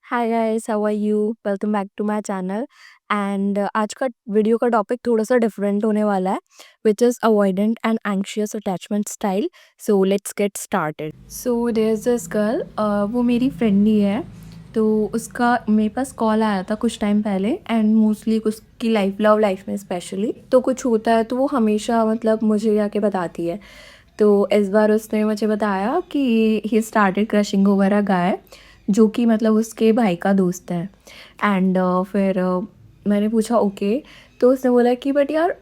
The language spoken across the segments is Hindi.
Hi guys, how are you? Welcome back to my channel. And आज का वीडियो का टॉपिक थोड़ा सा डिफरेंट होने वाला है, which is avoidant and anxious attachment style. So let's get started. So there is this girl, वो मेरी फ्रेंड ही है। तो उसका मेरे पास कॉल आया था कुछ टाइम पहले, एंड मोस्टली उसकी लव लाइफ में स्पेशली तो कुछ होता है तो वो हमेशा मतलब मुझे आके बताती है। तो इस बार उसने मुझे बताया कि he started crushing over a guy, जो कि मतलब उसके भाई का दोस्त है। एंड फिर मैंने पूछा ओके। तो उसने बोला कि बट यार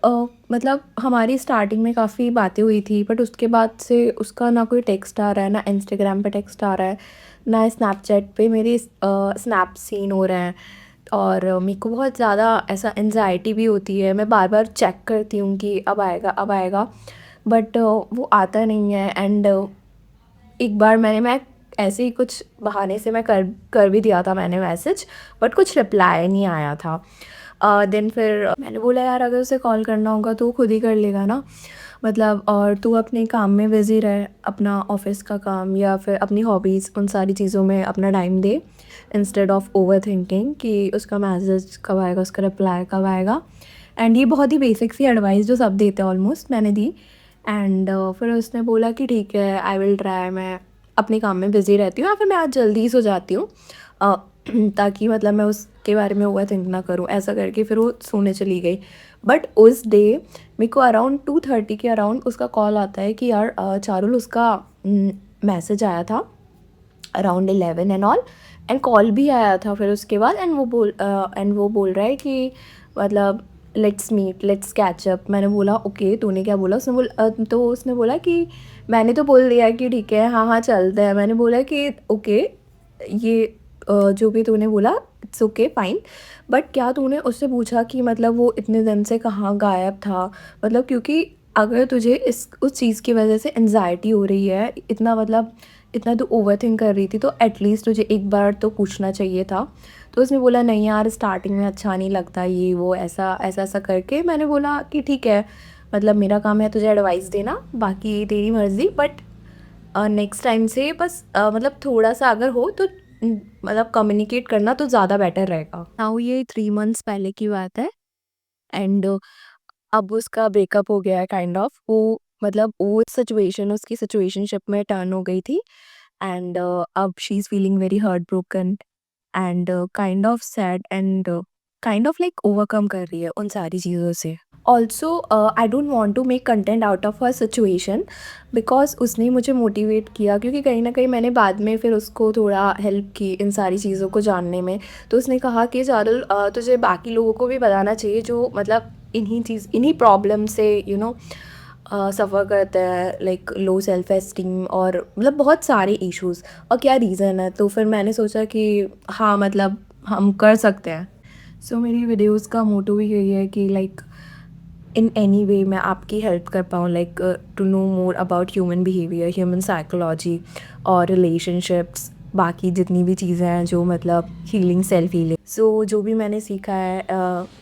मतलब हमारी स्टार्टिंग में काफ़ी बातें हुई थी, बट उसके बाद से उसका ना कोई टेक्स्ट आ रहा है, ना इंस्टाग्राम पे टेक्स्ट आ रहा है, ना स्नैपचैट पे मेरे स्नैप सीन हो रहे हैं। और मेरे को बहुत ज़्यादा ऐसा एनजाइटी भी होती है, मैं बार बार चेक करती हूँ कि अब आएगा अब आएगा, बट वो आता नहीं है। एंड एक बार मैं ऐसे ही कुछ बहाने से मैं कर कर भी दिया था मैंने मैसेज, बट कुछ रिप्लाई नहीं आया था। देन फिर मैंने बोला यार अगर उसे कॉल करना होगा तो वो खुद ही कर लेगा ना, मतलब और तू अपने काम में बिज़ी रहे, अपना ऑफिस का काम या फिर अपनी हॉबीज़, उन सारी चीज़ों में अपना time they, instead of over thinking कि उसका मैसेज कब आएगा, उसका रिप्लाई कब आएगा। एंड ये बहुत ही बेसिक सी एडवाइस जो सब देते हैं ऑलमोस्ट मैंने दी। एंड फिर उसने बोला कि ठीक है आई विल ट्राई, मैं अपने काम में बिज़ी रहती हूँ या फिर मैं आज जल्दी ही सो जाती हूँ, अ, ताकि मतलब मैं उसके बारे में ओवर थिंक ना करूँ, ऐसा करके फिर वो सोने चली गई। बट उस डे मेरे को अराउंड 2:30 के अराउंड उसका कॉल आता है कि यार चारुल उसका मैसेज आया था around 11 and all, and call भी आया था फिर उसके बाद। एंड वो बोल रहा है कि मतलब let's meet, let's catch up. मैंने बोला ओके तूने क्या बोला? तो उसने बोला कि मैंने तो बोल दिया कि ठीक है, हाँ हाँ चलते हैं। मैंने बोला कि ओके, ये जो भी तूने बोला इट्स ओके फाइन, बट क्या तूने उससे पूछा कि मतलब वो इतने दिन से कहाँ गायब था? मतलब क्योंकि अगर तुझे इस उस चीज़ की वजह एनजाइटी एंग्ज़ायटी हो रही है, इतना मतलब इतना तू ओवरथिंक कर रही थी, तो एटलीस्ट तुझे एक बार तो पूछना चाहिए था। तो उसने बोला नहीं यार स्टार्टिंग में अच्छा नहीं लगता, ये वो ऐसा ऐसा ऐसा करके। मैंने बोला कि ठीक है, मतलब मेरा काम है तुझे एडवाइस देना, बाकी तेरी मर्ज़ी, बट नेक्स्ट टाइम से बस मतलब थोड़ा सा अगर हो तो मतलब कम्युनिकेट करना तो ज़्यादा बेटर रहेगा। नाउ ये 3 मंथ्स पहले की बात है। एंड अब उसका ब्रेकअप हो गया है काइंड ऑफ। वो मतलब वो सिचुएशन उसकी सिचुएशनशिप में टर्न हो गई थी। एंड अब she is feeling very heart broken and kind of sad and kind of like overcome कर रही है उन सारी चीज़ों से। Also I don't want to make content out of her situation, because उसने मुझे मोटिवेट किया, क्योंकि कहीं ना कहीं मैंने बाद में फिर उसको थोड़ा हेल्प की इन सारी चीज़ों को जानने में। तो उसने कहा कि चारुल तुझे बाकी लोगों को भी बताना चाहिए जो मतलब इन्हीं प्रॉब्लम से सफ़र करते हैं, लाइक लो सेल्फ एस्टीम और मतलब बहुत सारे इश्यूज़, और क्या रीज़न है। तो फिर मैंने सोचा कि हाँ मतलब हम कर सकते हैं। सो मेरी वीडियोज़ का मोटो भी यही है कि लाइक इन एनी वे मैं आपकी हेल्प कर पाऊँ, like to know more about human behaviour, human psychology और रिलेशनशिप्स, बाकी जितनी भी चीज़ें हैं जो मतलब हीलिंग, सेल्फ हीलिंग। सो जो भी मैंने सीखा है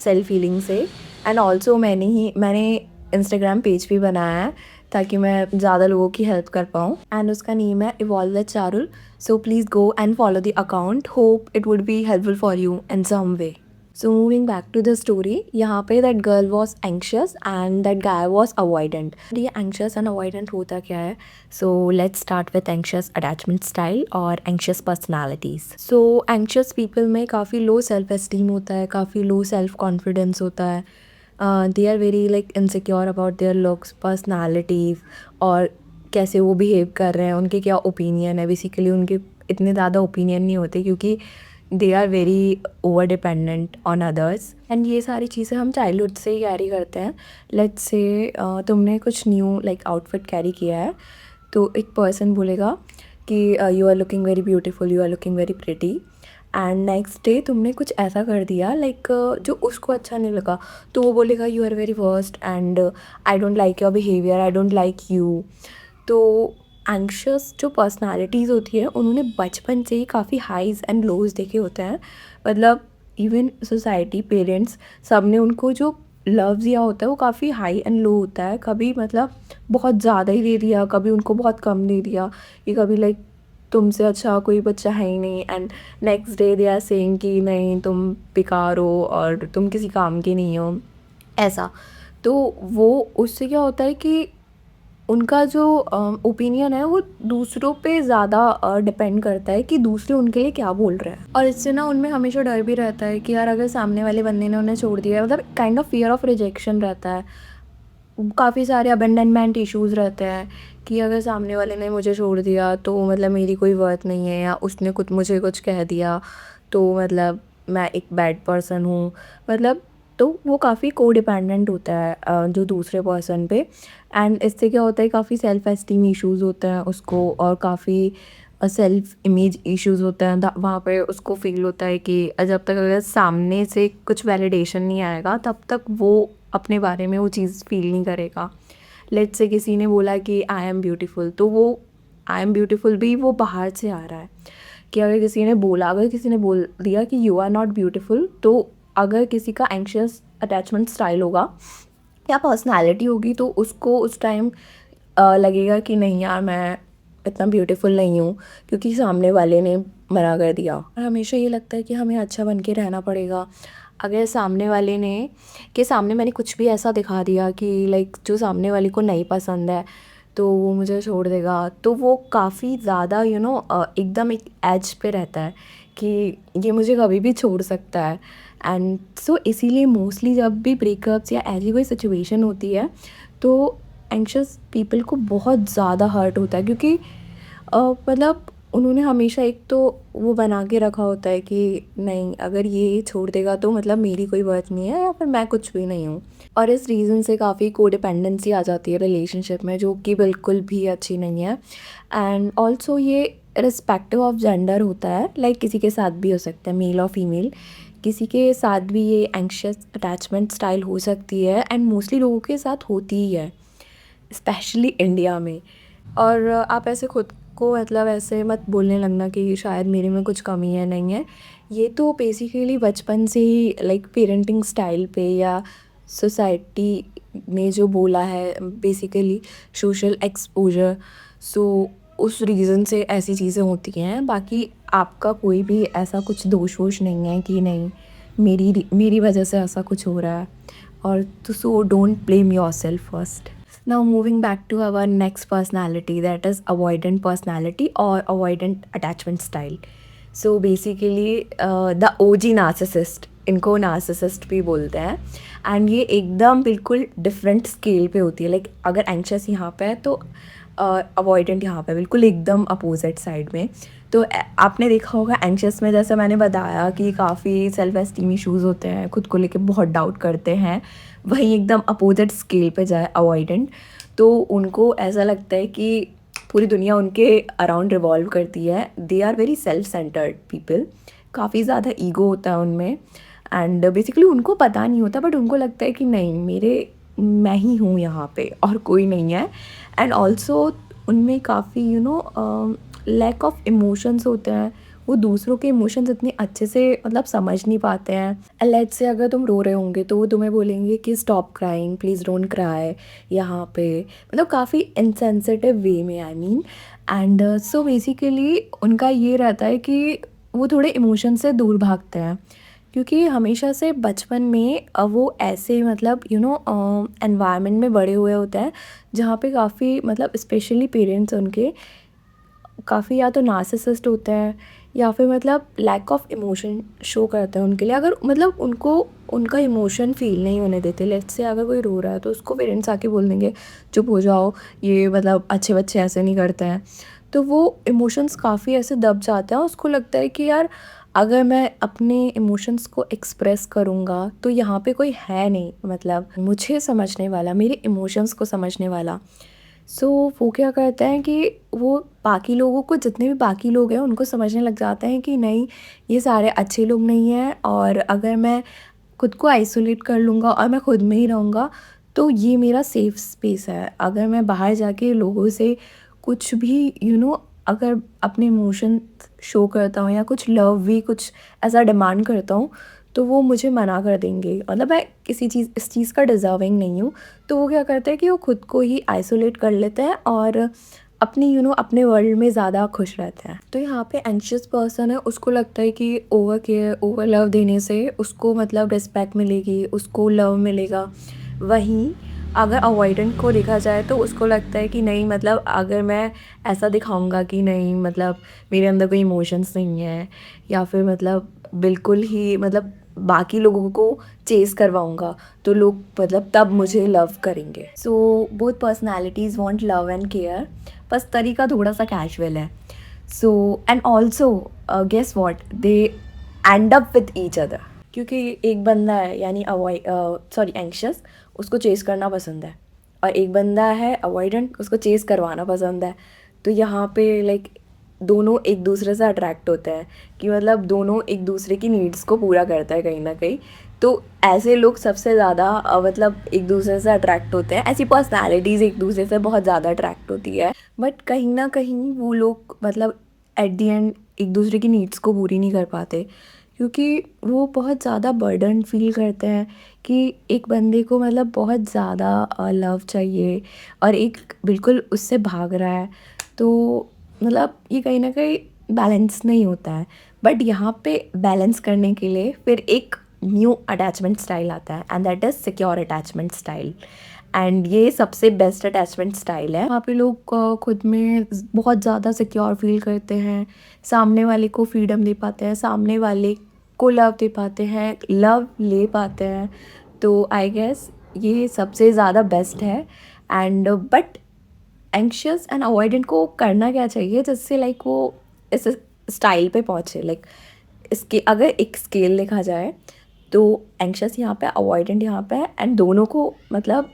सेल्फ हीलिंग से। एंड ऑल्सो मैंने इंस्टाग्राम पेज भी बनाया है ताकि मैं ज़्यादा लोगों की हेल्प कर पाऊँ, एंड उसका नेम है evolve with Charul. So please go and follow the account, hope it would be helpful for you in some way. So moving back to the story, यहाँ पे that girl was anxious and that guy was avoidant. ये एंक्शियस एंड अवॉइडेंट होता क्या है? So let's start with anxious attachment style और anxious personalities. So anxious people में काफ़ी लो सेल्फ एस्टीम होता है, काफ़ी लो सेल्फ कॉन्फिडेंस होता है। They are very like insecure about their looks, personalities, और कैसे वो बिहेव कर रहे हैं, उनके क्या ओपिनियन है। बेसिकली उनके इतने ज़्यादा ओपिनियन नहीं होते, क्योंकि they are very over dependent on others. And ये सारी चीज़ें हम चाइल्डहुड से ही कैरी करते हैं। लेट्स से तुमने कुछ न्यू लाइक आउटफिट कैरी किया है, तो एक पर्सन बोलेगा कि you are looking very beautiful, you are looking very pretty. And next day तुमने कुछ ऐसा कर दिया लाइक जो उसको अच्छा नहीं लगा, तो वो बोलेगा you are very worst and I don't like your behaviour, I don't like you. तो एंग्शियस जो पर्सनालिटीज़ होती है उन्होंने बचपन से ही काफ़ी हाईज़ एंड लोज़ देखे होते हैं। मतलब इवन सोसाइटी, पेरेंट्स, सब ने उनको जो लव दिया होता है वो काफ़ी हाई एंड लो होता है। कभी मतलब बहुत ज़्यादा ही दे दिया, कभी उनको बहुत कम दे दिया, ये कभी लाइक तुमसे अच्छा कोई बच्चा है ही नहीं, and next day they are saying कि नहीं तुम बेकार हो और तुम किसी काम की नहीं हो, ऐसा। तो वो उससे क्या होता है कि उनका जो ओपिनियन है वो दूसरों पे ज़्यादा डिपेंड करता है कि दूसरे उनके लिए क्या बोल रहे हैं, और इससे ना उनमें हमेशा डर भी रहता है कि यार अगर सामने वाले बंदे ने उन्हें छोड़ दिया है, मतलब kind of fear of rejection रहता है। काफ़ी सारे अबेंडनमेंट इश्यूज़ रहते हैं कि अगर सामने वाले ने मुझे छोड़ दिया तो मतलब मेरी कोई वर्थ नहीं है, या उसने कुछ मुझे कुछ कह दिया तो मतलब मैं एक बैड पर्सन हूँ, मतलब। तो वो काफ़ी कोडिपेंडेंट होता है जो दूसरे पर्सन पे, एंड इससे क्या होता है काफ़ी सेल्फ एस्टीम इश्यूज़ होते हैं उसको, और काफ़ी सेल्फ इमेज इश्यूज़ होते हैं। वहाँ पे उसको फील होता है कि जब तक अगर सामने से कुछ वैलिडेशन नहीं आएगा तब तक वो अपने बारे में वो चीज़ फील नहीं करेगा। लेट्स से किसी ने बोला कि आई एम ब्यूटीफुल, तो वो आई एम ब्यूटीफुल भी वो बाहर से आ रहा है। कि अगर किसी ने बोल दिया कि यू आर नॉट ब्यूटीफुल, तो अगर किसी का एंग्शियस अटैचमेंट स्टाइल होगा या पर्सनैलिटी होगी तो उसको उस टाइम लगेगा कि नहीं यार मैं इतना ब्यूटीफुल नहीं हूँ, क्योंकि सामने वाले ने मना कर दिया। और हमेशा ये लगता है कि हमें अच्छा बन के रहना पड़ेगा। अगर सामने वाले ने के सामने मैंने कुछ भी ऐसा दिखा दिया कि लाइक जो सामने वाले को नहीं पसंद है तो वो मुझे छोड़ देगा, तो वो काफ़ी ज़्यादा एकदम एक एज पे रहता है कि ये मुझे कभी भी छोड़ सकता है। एंड सो इसीलिए मोस्टली जब भी ब्रेकअप्स या ऐसी कोई सिचुएशन होती है तो एंग्शियस पीपल को बहुत ज़्यादा हर्ट होता है, क्योंकि मतलब उन्होंने हमेशा एक तो वो बना के रखा होता है कि नहीं अगर ये छोड़ देगा तो मतलब मेरी कोई वर्थ नहीं है या फिर मैं कुछ भी नहीं हूँ। और इस रीज़न से काफ़ी कोडिपेंडेंसी आ जाती है रिलेशनशिप में, जो कि बिल्कुल भी अच्छी नहीं है। एंड ऑल्सो ये रिस्पेक्टिव ऑफ जेंडर होता है, लाइक किसी के साथ भी हो सकता है, मेल और फीमेल किसी के साथ भी ये एंग्शियस अटैचमेंट स्टाइल हो सकती है, एंड मोस्टली लोगों के साथ होती ही है, स्पेशली इंडिया में। और आप ऐसे खुद को मतलब ऐसे मत बोलने लगना कि शायद मेरे में कुछ कमी है, नहीं है। ये तो बेसिकली बचपन से ही लाइक पेरेंटिंग स्टाइल पे या सोसाइटी ने जो बोला है, बेसिकली सोशल एक्सपोजर, सो उस रीज़न से ऐसी चीज़ें होती हैं। बाकी आपका कोई भी ऐसा कुछ दोष वोश नहीं है कि नहीं मेरी वजह से ऐसा कुछ हो रहा है, और तो so don't blame yourself first. Now moving back to our next personality, that is avoidant personality or avoidant attachment style. So basically the OG narcissist, इनको नार्सिसिस्ट भी बोलते हैं। एंड ये एकदम बिल्कुल डिफरेंट स्केल पे होती है। लाइक अगर एंग्शियस यहाँ पे है तो अवॉइडेंट यहाँ पे, बिल्कुल एकदम अपोजिट साइड में। तो आपने देखा होगा एंग्शियस में, जैसे मैंने बताया कि काफ़ी सेल्फ एस्टीम इश्यूज़ होते हैं, खुद को लेके बहुत डाउट करते हैं। वहीं एकदम अपोजिट स्केल पे जाए अवॉइडेंट, तो उनको ऐसा लगता है कि पूरी दुनिया उनके अराउंड रिवॉल्व करती है। They are very self centred people, काफ़ी ज़्यादा ईगो होता है उनमें, एंड बेसिकली उनको पता नहीं होता बट उनको लगता है कि नहीं मैं ही हूँ यहाँ पे और कोई नहीं है। एंड ऑल्सो उनमें काफ़ी लैक ऑफ इमोशंस होते हैं। वो दूसरों के इमोशंस इतने अच्छे से मतलब समझ नहीं पाते हैं। लेट्स से अगर तुम रो रहे होंगे तो वो तुम्हें बोलेंगे कि stop crying, please don't cry यहाँ पे, मतलब काफ़ी इनसेंसिटिव वे में, I mean. And so basically उनका ये रहता है कि वो थोड़े इमोशन से दूर भागते हैं, क्योंकि हमेशा से बचपन में वो ऐसे मतलब एनवायरनमेंट में बड़े हुए होते हैं जहाँ पे काफ़ी मतलब स्पेशली पेरेंट्स उनके काफ़ी या तो नार्सिसिस्ट होते हैं या फिर मतलब लैक ऑफ इमोशन शो करते हैं उनके लिए। अगर मतलब उनको उनका इमोशन फील नहीं होने देते। लेट्स से अगर कोई रो रहा है तो उसको पेरेंट्स आके बोल देंगे चुप हो जाओ, ये मतलब अच्छे बच्चे ऐसे नहीं करते हैं। तो वो इमोशंस काफ़ी ऐसे दब जाते हैं, उसको लगता है कि यार अगर मैं अपने इमोशंस को एक्सप्रेस करूँगा तो यहाँ पे कोई है नहीं मतलब मुझे समझने वाला, मेरे इमोशंस को समझने वाला। सो वो क्या करते हैं कि वो बाकी लोगों को, जितने भी बाकी लोग हैं उनको समझने लग जाते हैं कि नहीं ये सारे अच्छे लोग नहीं हैं, और अगर मैं खुद को आइसोलेट कर लूँगा और मैं खुद में ही रहूँगा तो ये मेरा सेफ स्पेस है। अगर मैं बाहर जाके लोगों से कुछ भी अगर अपने इमोशन शो करता हूँ या कुछ लव भी कुछ ऐसा डिमांड करता हूँ तो वो मुझे मना कर देंगे, मतलब मैं इस चीज़ का डिज़र्विंग नहीं हूँ। तो वो क्या करते हैं कि वो खुद को ही आइसोलेट कर लेते हैं और अपनी अपने वर्ल्ड में ज़्यादा खुश रहते हैं। तो यहाँ पे एंग्शियस पर्सन है, उसको लगता है कि ओवर केयर, ओवर लव देने से उसको मतलब रिस्पेक्ट मिलेगी, उसको लव मिलेगा। वहीं अगर अवॉइडेंट को देखा जाए तो उसको लगता है कि नहीं, मतलब अगर मैं ऐसा दिखाऊंगा कि नहीं, मतलब मेरे अंदर कोई इमोशंस नहीं है, या फिर मतलब बिल्कुल ही मतलब बाकी लोगों को चेज़ करवाऊँगा, तो लोग मतलब तब मुझे लव करेंगे। So both personalities want love and care, बस तरीका थोड़ा सा कैजुअल है। So and also guess what, they end up with each other. क्योंकि एक बंदा है यानी एंग्शियस, उसको चेज़ करना पसंद है, और एक बंदा है अवॉइडेंट, उसको चेज़ करवाना पसंद है। तो यहाँ पे लाइक दोनों एक दूसरे से अट्रैक्ट होते हैं, कि मतलब दोनों एक दूसरे की नीड्स को पूरा करता है कहीं ना कहीं। तो ऐसे लोग सबसे ज़्यादा मतलब एक दूसरे से अट्रैक्ट होते हैं, ऐसी पर्सनालिटीज़ एक दूसरे से बहुत ज़्यादा अट्रैक्ट होती है। बट कहीं ना कहीं वो लोग मतलब एट दी एंड एक दूसरे की नीड्स को पूरी नहीं कर पाते, क्योंकि वो बहुत ज़्यादा बर्डन फील करते हैं कि एक बंदे को मतलब बहुत ज़्यादा लव चाहिए और एक बिल्कुल उससे भाग रहा है। तो मतलब ये कहीं ना कहीं बैलेंस नहीं होता है। बट यहाँ पे बैलेंस करने के लिए फिर एक न्यू अटैचमेंट स्टाइल आता है, and that is secure attachment style. And ये सबसे बेस्ट अटैचमेंट स्टाइल है। वहाँ पे लोग खुद में बहुत ज़्यादा सिक्योर फील करते हैं, सामने वाले को फ्रीडम दे पाते हैं, सामने वाले को लव दे पाते हैं, लव ले पाते हैं। तो आई गेस ये सबसे ज़्यादा बेस्ट है। And but anxious and avoidant को करना क्या चाहिए जिससे लाइक वो इस स्टाइल पे पहुँचे। लाइक इसके अगर एक स्केल लिखा जाए तो एंग्शियस यहाँ पे, अवॉइडेंट यहाँ पे है, एंड दोनों को मतलब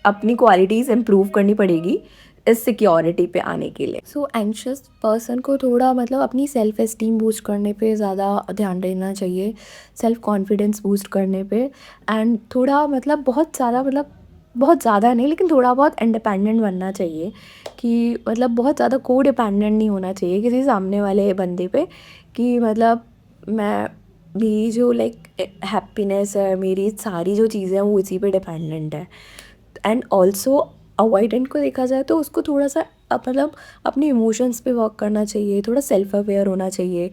अपनी क्वालिटीज़ इम्प्रूव करनी पड़ेगी इस सिक्योरिटी पे आने के लिए। सो एंग्शियस पर्सन को थोड़ा मतलब अपनी सेल्फ एस्टीम बूस्ट करने पे ज़्यादा ध्यान देना चाहिए, सेल्फ कॉन्फिडेंस बूस्ट करने पे। एंड थोड़ा मतलब बहुत ज़्यादा नहीं, लेकिन थोड़ा बहुत इंडिपेंडेंट बनना चाहिए, कि मतलब बहुत ज़्यादा को डिपेंडेंट नहीं होना चाहिए किसी सामने वाले बंदे पे, कि मतलब मैं मेरी जो लाइक हैप्पीनेस है, मेरी सारी जो चीज़ें हैं वो इसी पे डिपेंडेंट है। एंड ऑल्सो अवॉइडेंट को देखा जाए तो उसको थोड़ा सा मतलब अपने इमोशंस पे वर्क करना चाहिए, थोड़ा सेल्फ अवेयर होना चाहिए,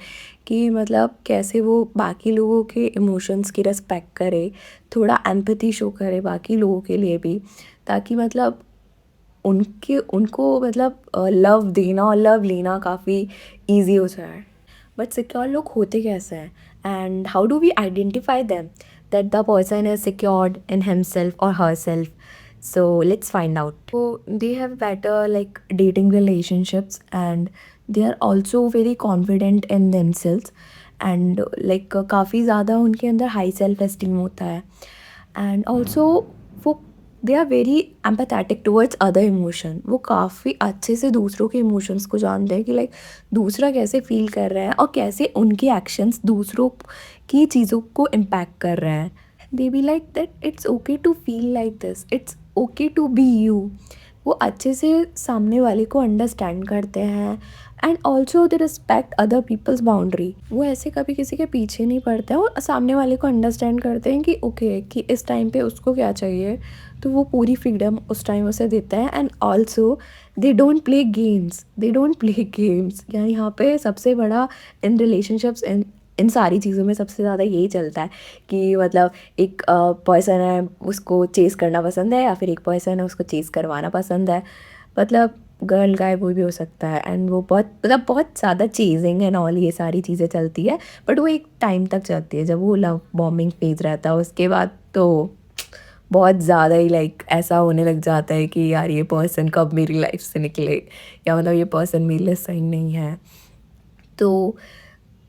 कि मतलब कैसे वो बाकी लोगों के इमोशंस की रिस्पेक्ट करे, थोड़ा एम्पैथी शो करे बाकी लोगों के लिए भी, ताकि मतलब उनको मतलब लव देना और लव लेना काफ़ी ईजी हो जाए। बट सिक्योर लोग होते कैसे हैं, and how do we identify them that the person is secured in himself और herself? So let's find out. So they have better like dating relationships, and they are also very confident in themselves, and like काफ़ी ज़्यादा उनके अंदर हाई सेल्फ एस्टीम होता है। एंड ऑल्सो वो they are very empathetic towards other emotion, वो काफ़ी अच्छे से दूसरों के इमोशंस को जानते हैं, कि लाइक दूसरा कैसे फील कर रहा है और कैसे उनके एक्शंस दूसरों की चीज़ों को इम्पैक्ट कर रहे हैं। They be like that it's okay to feel like this, it's okay to be you. वो अच्छे से सामने वाले को अंडरस्टैंड करते हैं, and also they respect other people's boundary. वो ऐसे कभी किसी के पीछे नहीं पड़ते हैं, वो सामने वाले को अंडरस्टैंड करते हैं कि ओके कि इस टाइम पे उसको क्या चाहिए, तो वो पूरी फ्रीडम उस टाइम उसे देते हैं। And also they don't play games यानी यहाँ पे सबसे बड़ा इन रिलेशनशिप्स, इन सारी चीज़ों में सबसे ज़्यादा यही चलता है, कि मतलब एक पर्सन है उसको चेज़ करना पसंद है, या फिर एक पर्सन है उसको चेज़ करवाना पसंद है। मतलब गर्ल गाय वो भी हो सकता है, एंड वो बहुत ज़्यादा चेजिंग एंड ऑल ये सारी चीज़ें चलती है। बट वो एक टाइम तक चलती है जब वो लव बॉम्बिंग फेज रहता है, उसके बाद तो बहुत ज़्यादा ही लाइक ऐसा होने लग जाता है कि यार ये पर्सन कब मेरी लाइफ से निकले, या मतलब ये पर्सन मेरे लिए सही नहीं है। तो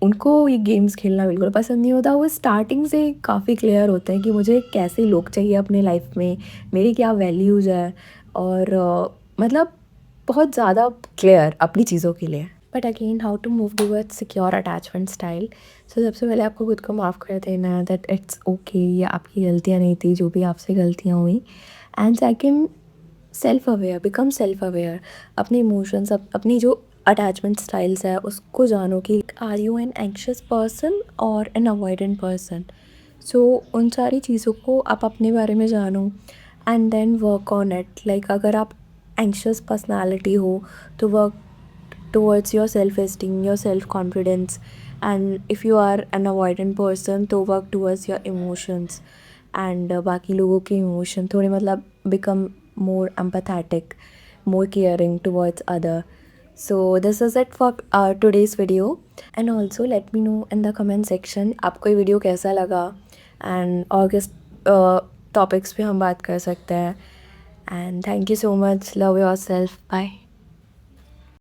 उनको ये गेम्स खेलना बिल्कुल पसंद नहीं होता। वो स्टार्टिंग से काफ़ी क्लियर होते हैं कि मुझे कैसे लोग चाहिए अपने लाइफ में, मेरी क्या वैल्यूज़ है, और मतलब बहुत ज़्यादा क्लियर अपनी चीज़ों के लिए। But again how to move towards secure attachment style. So सबसे पहले आपको खुद को माफ़ कर देना है, दैट इट्स ओके, ये आपकी गलतियाँ नहीं थी, जो भी आपसे गलतियाँ हुई। And second, self aware, become self aware. अपने इमोशंस, अपनी जो अटैचमेंट स्टाइल्स है उसको जानो, कि are you an anxious person और एन अवॉइडेंट पर्सन। सो उन सारी चीज़ों को आप अपने बारे में जानो, and then work on it. Like अगर आप एंशियस पर्सनालिटी हो तो work towards your self-esteem, your self-confidence. And if you are an avoidant person तो work towards your emotions and बाकी लोगों के emotion थोड़े मतलब become more empathetic, more caring towards other. So this is it for today's video. And also let me know in the comment section आपको ये video कैसा लगा and और किस topics पे हम बात कर सकते हैं. And thank you so much. Love yourself. Bye.